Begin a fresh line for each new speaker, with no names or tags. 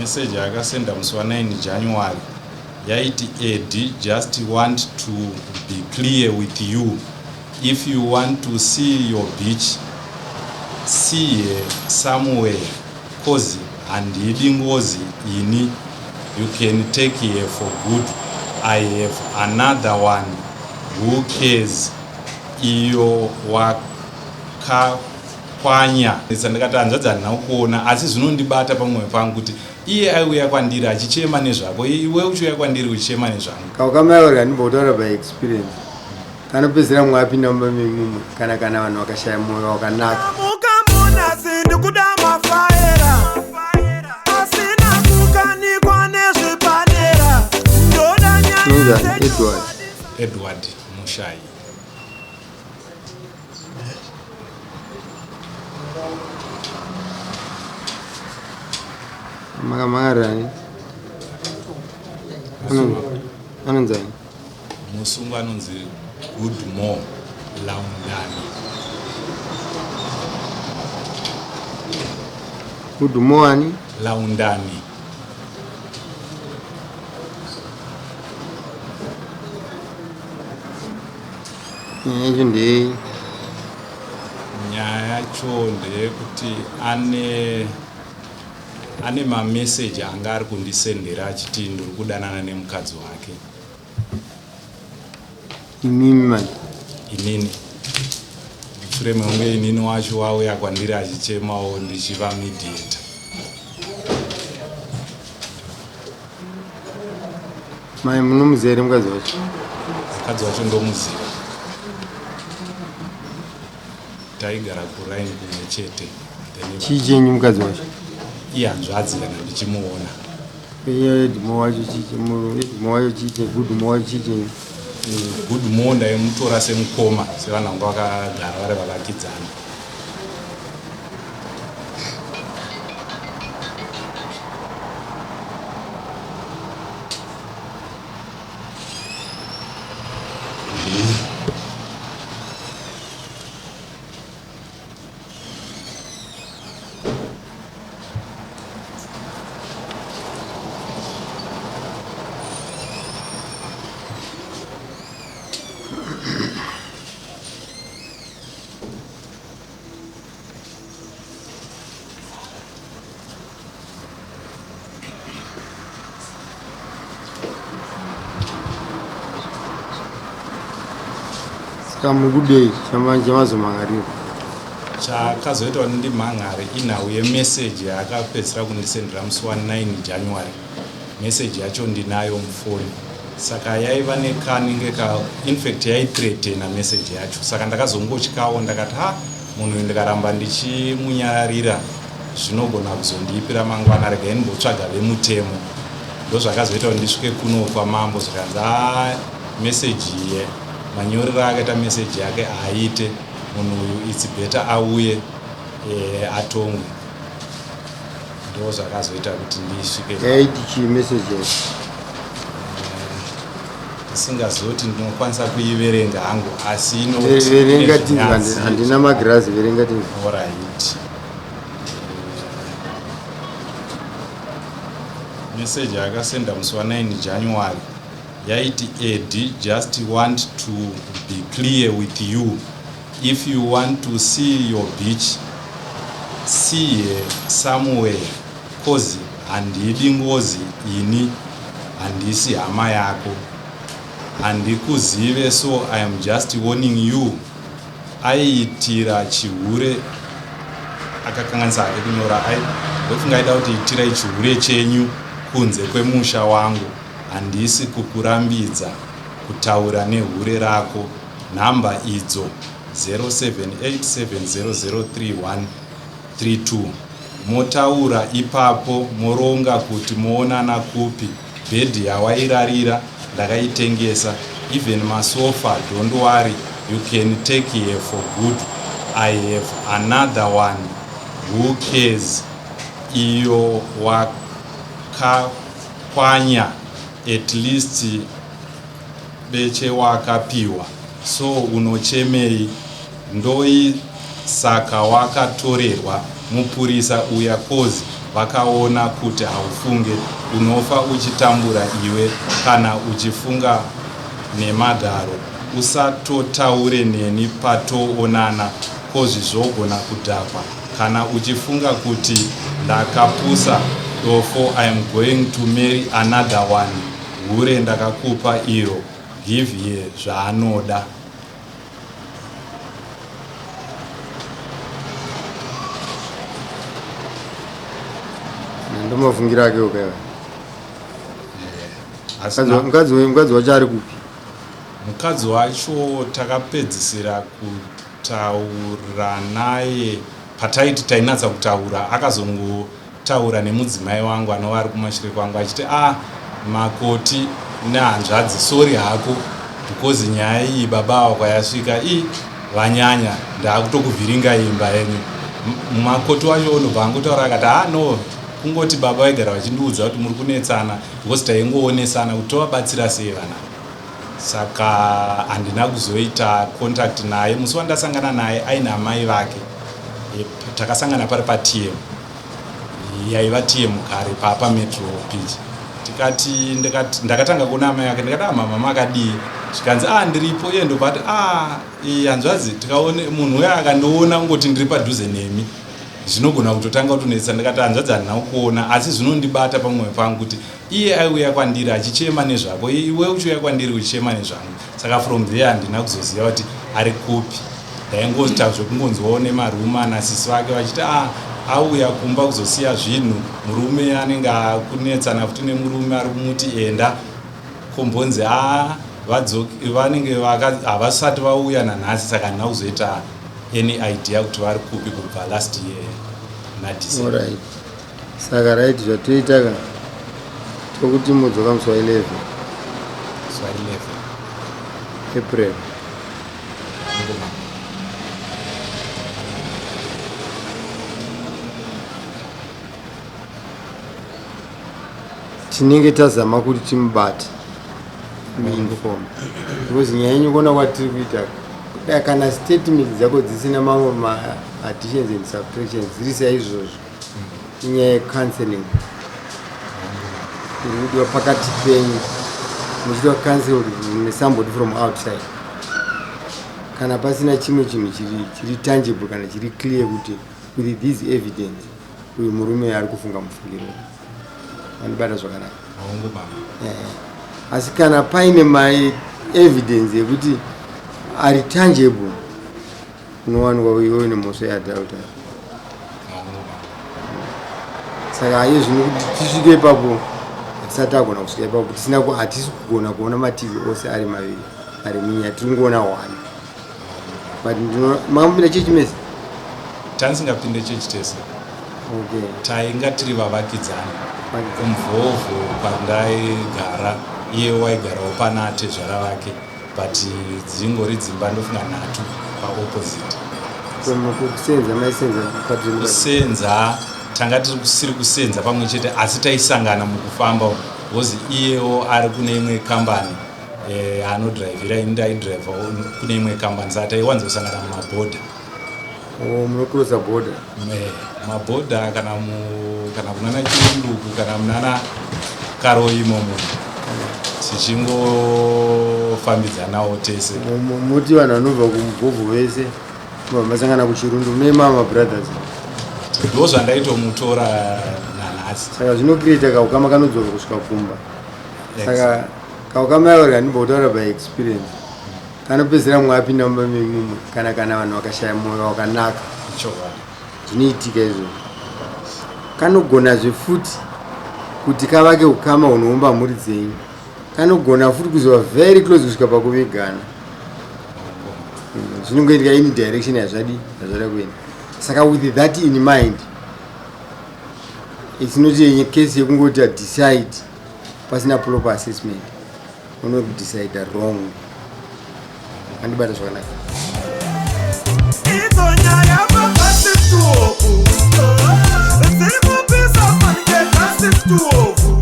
message yakasenda musi wa9 January yaiti Eddie, just want to be clear with you, if you want to see your beach, see here somewhere, cause handidi ngozi ini, you can take here for good. I have another one who cares. Iyo wakakwanya ndikati hanzvadzi handina kuona, asi zvinondibata pamwoyo pangu kuti iye aiuya kwandiri achichema nezvako, iwe uchiuya kwandiri uchichema nezvangu.
Kaukamaiwa ndimbotaura by experience. Kanopedzera mwapinda mumba memumo kana vanhu vakashaya mwoyo wakanaka.
Edward Mushai.
Makamara anonzi
musungu anonzi Goodmore Laundani.
Goodmore ani
Laundani.
icho ndei
nyaya yacho ndeyekuti ane mameseji anga ari kundisendera achiti ndiri kudanana nemukadzi wake.
imimi mani
inini shure meunge inini wacho wauya kwandiri achichemawo ndichiva mediator.
mai munomuziva here mukadzi wacho?
Mukadzi wacho ndomuziva, taigara kuraini kumwe chete.
Chii chenyu mukadzi wacho?
Iye hanzvadzi kana ndichimuona.
Edmo wacho Edmo wacho chiche Goodmore wacho chiche?
Goodmore ndaimutora semukoma, sevanhu vanga vakagara vari vakakidzana.
Kamugudei chamazomangarira
chakazoita kuti ndimhanhare inhau yemeseji yaakapedzisira kundisendera musi wa9 January. Meseji yacho ndinayo mufoni, saka yaiva nekanenge infact yaithreatena meseji yacho, saka ndakazongotyawo ndakati munhu ndikaramba ndichimunyararira zvinogona kuzondipira mangwana, regai ndimbotsvaga vemutemo. Ndozvakazoita kuti ndisvike kuno kwamambo, zvikanzi meseji iye manyorero akaita meseji yake aite munhu uyu it's better auye atongwe. Ndo zvakazoita kuti ndisvike.
yaiti chii meseji yacho?
Singazoti ndinokwanisa kuiverenga hangu, asi
verenga tinzi, handina magirazi, verenga tinzi.
Alright. Meseji yakasenda musi wa9 January yaiti Eddie, just want to be clear with you, if you want to see your beach, see here somewhere, cause handidi ngozi ini, handisi hama yako, handikuzive, so I am just warning you. Aiitira chihure, akakanganisa hake kunyora, ndofunga aida kuti itirai chihure chenyu kunze kwemusha wangu, handisi kukurambidza kutaura nehure rako. Nhamba idzo 0787003132. Motaura ipapo, moronga kuti moonana kupi. Bhedhi yawairarira ndakaitengesa, even masofa, don't worry, you can take here for good. I have another one who cares. Iyo wakakwanya at least beche wakapiwa, so unochemei? Ndoi saka wakatorerwa mupurisa uya kozi vakaona kuti haufunge unofa uchitambura iwe kana uchifunga nemagaro. Usatotaure neni patoonana kozvizvogona kudhakwa. Kana uchifunga kuti ndakapusa dofo, I am going to marry another one. Hure ndakakupa iro, give ye zvaanoda.
Ndomafungira ake ukawa. Mukadzi wacho ari kupi?
Mukadzi wacho takapedzisira kutaura naye pataiti tainatsa kutaura, akazongotaura nemudzimai wangu anova ari kumashure kwangu achiti makoti nehanzvadzi sori hako because nyaya iyi baba wako yasvika vanyanya, ndakutokuvhiringa imba yenyu. Makoti wacho unobva angotaura akati no, kungoti baba vaigara vachindiudza kuti muri kunetsana because taingoonesana kuti tovabatsira sei vana. Saka handina kuzoita contact naye. Musi wandasangana naye aina amai vake, takasangana pari paTM, yaiva TM kare papa Metro Beach. Ndakatanga kuona amai vake, ndikati mama makadii, zvikanzi ndiripo. Iye ndobati hanzvadzi, tikaone munhu uya akandiona ungoti ndiri padhuze nemi zvinogona kutotanga kutonetsa. Ndikati hanzvadzi handina kuona, asi zvinondibata pamwoyo pangu kuti iye aiuya kwandiri achichema nezvako, iwe uchiuya kwandiri uchichema nezvangu. Saka from there handina kuzoziva kuti ari kupi. Ndaingota zvokungonzwawo nemarume anasisi vake vachiti auya kumba kuzosiya zvinhu, murume anenge akunetsana futi nemurume ari kumuti enda kombonzi vanenge havasati vauya nanhasi. Saka handina kuzoita any idea kuti vari kupi kubva last year naDecember.
Alright. Saka right zvatoita tokuti mudzoka musi wa11 April. Tinenge tazama kuti timubate muinform because nyaya yenyu kuona kwatiri kuita kudai kana statement dzako dzisina mamwe ma-additions and subtractions dziri saizvozvo, inyaya yecounseling iri kudiwa pakati penyu muchiitwa cancel nesomebody from outside. Kana pasina chimwe chinhu chiri tangible kana chiri clear kuti with this evidence uyu murume ari kufunga mufungiro anibata zvakanaka. Asi kana paine ma-evidence yekuti ari tangible unowanikwa iwewe nemhosva yeadultery. Saka iye zvino kuti tisvike ipapo hatisati agona kusvika ipapo, hatisi kugona kuona mativi ose ari maviri ari munyaya, tiri kungoona one. But makapinda chechi mese?
Tanisingapinde chechi tese. Tainga tiri vavakidzani kumvovho pandaigara, iye waigarawo pana tezvara vake, but dzingori dzimba ndofunga 3 paopposite.
Kusenza maisenza
kusenza tanga tiri kusenza pamwe chete, asi taisangana mukufamba because iyewo ari kune imwe kambani anodhiraivhira ini ndaidhiraivha kune imwe kambani. Saka taiwanzosangana mumabhodha.
Munokurosa bhodha?
Mabhodha kana munana Chirunduku kana munana Karo imomo tichingofambidzanawo tese.
Muti vanhu vanobva kumubhobho vese masangana kuChirundu nemama brothers?
Ndo zvandaimutora nanhasi.
Saka zvinokireta kaukama kanodzoka kusvika kumba. Saka kaukama yavo rikandimbotaura by experience, kanopedzera mumwe apinda mumba memumwe kana vanhu vakashaya mwoyo wakanaka. Zvinoitika izvo. Kanogonazve futi kuti kavake ukama hunoumba mhuri dzenyu. Kanogona futi kuzova very close kusvika pakuvigana. Zvinongoitika in direction yazvada kuenda. Saka with that in mind, it's not a case yekungoti decide pasina proper assessment. Uno decide wrong. Andibata zvakanaka.
It's